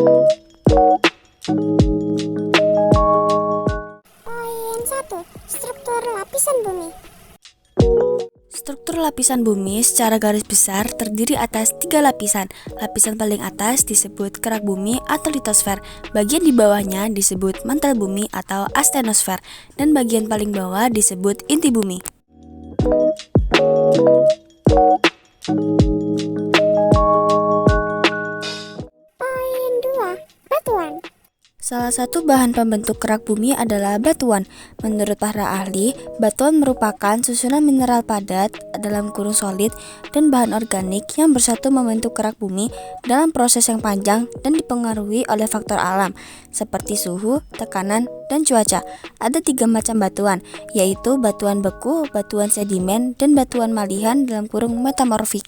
Poin 1. Struktur lapisan bumi. Struktur lapisan bumi secara garis besar terdiri atas 3 lapisan. Lapisan paling atas disebut kerak bumi atau litosfer, bagian di bawahnya disebut mantel bumi atau astenosfer, dan bagian paling bawah disebut inti bumi. Poin 2. Batuan. Salah satu bahan pembentuk kerak bumi adalah batuan. Menurut para ahli, batuan merupakan susunan mineral padat dalam kurung solid dan bahan organik yang bersatu membentuk kerak bumi dalam proses yang panjang dan dipengaruhi oleh faktor alam seperti suhu, tekanan, dan cuaca. Ada 3 macam batuan, yaitu batuan beku, batuan sedimen, dan batuan malihan dalam kurung metamorfik.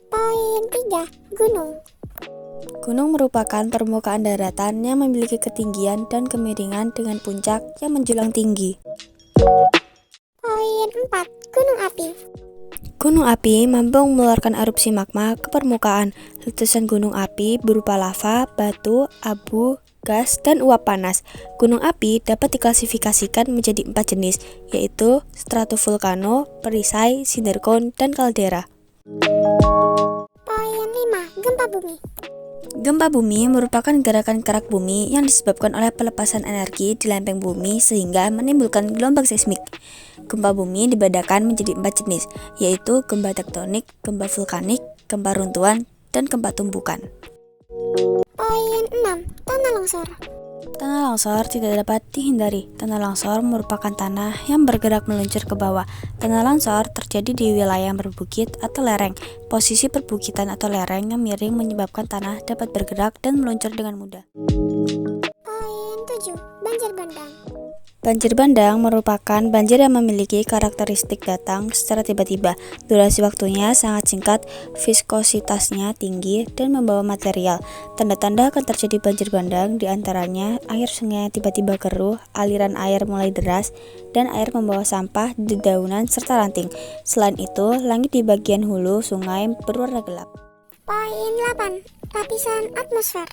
Poin 3. Gunung. Gunung merupakan permukaan daratan yang memiliki ketinggian dan kemiringan dengan puncak yang menjulang tinggi. Poin 4. Gunung api. Gunung api mampu mengeluarkan erupsi magma ke permukaan. Letusan gunung api berupa lava, batu, abu, gas, dan uap panas. Gunung api dapat diklasifikasikan menjadi 4 jenis, yaitu stratovulkano, perisai, cinder cone, dan kaldera. Poin 5. Gempa bumi. Gempa bumi merupakan gerakan kerak bumi yang disebabkan oleh pelepasan energi di lempeng bumi sehingga menimbulkan gelombang seismik. Gempa bumi dibedakan menjadi 4 jenis, yaitu gempa tektonik, gempa vulkanik, gempa runtuhan, dan gempa tumbukan. Poin 6. Tanah longsor. Tanah longsor tidak dapat dihindari. Tanah longsor merupakan tanah yang bergerak meluncur ke bawah. Tanah longsor terjadi di wilayah yang berbukit atau lereng. Posisi perbukitan atau lereng yang miring menyebabkan tanah dapat bergerak dan meluncur dengan mudah. Poin 7. Banjir bandang. Banjir bandang merupakan banjir yang memiliki karakteristik datang secara tiba-tiba. Durasi waktunya sangat singkat, viskositasnya tinggi, dan membawa material. Tanda-tanda akan terjadi banjir bandang diantaranya air sungai yang tiba-tiba keruh, aliran air mulai deras, dan air membawa sampah, dedaunan, serta ranting. Selain itu, langit di bagian hulu sungai berwarna gelap. Poin 8. Lapisan atmosfer.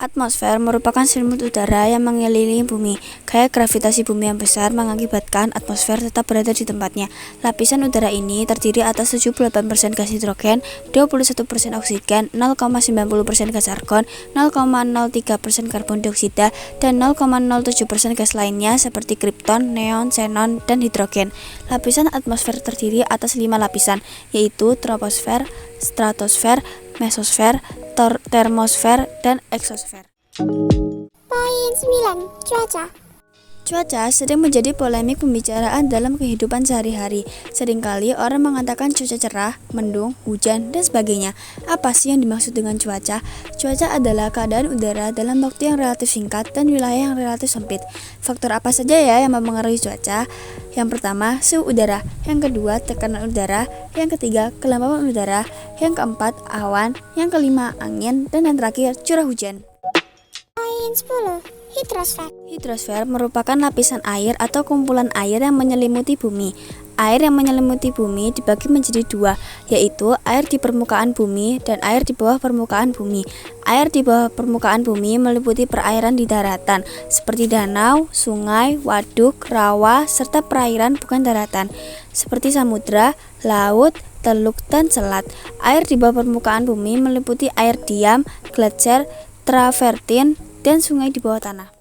Atmosfer merupakan selimut udara yang mengelilingi bumi. Gaya gravitasi bumi yang besar mengakibatkan atmosfer tetap berada di tempatnya. Lapisan udara ini terdiri atas 78% gas hidrogen, 21% oksigen, 0,90% gas argon, 0,03% karbon dioksida, dan 0,07% gas lainnya seperti kripton, neon, xenon, dan hidrogen. Lapisan atmosfer terdiri atas 5 lapisan, yaitu troposfer, stratosfer, mesosfer, termosfer, dan eksosfer. Poin 9. Cuaca. Cuaca sering menjadi polemik pembicaraan dalam kehidupan sehari-hari. Seringkali orang mengatakan cuaca cerah, mendung, hujan, dan sebagainya. Apa sih yang dimaksud dengan cuaca? Cuaca adalah keadaan udara dalam waktu yang relatif singkat dan wilayah yang relatif sempit. Faktor apa saja ya yang mempengaruhi cuaca? Yang pertama, suhu udara. Yang kedua, tekanan udara. Yang ketiga, kelembapan udara. Yang keempat, awan. Yang kelima, angin. Dan yang terakhir, curah hujan. Poin 10. Hidrosfer. Hidrosfer merupakan lapisan air atau kumpulan air yang menyelimuti bumi. Air yang menyelimuti bumi dibagi menjadi 2, yaitu air di permukaan bumi dan air di bawah permukaan bumi. Air di bawah permukaan bumi meliputi perairan di daratan, seperti danau, sungai, waduk, rawa, serta perairan bukan daratan, seperti samudra, laut, teluk, dan selat. Air di bawah permukaan bumi meliputi air diam, gletser, travertin, dan sungai di bawah tanah.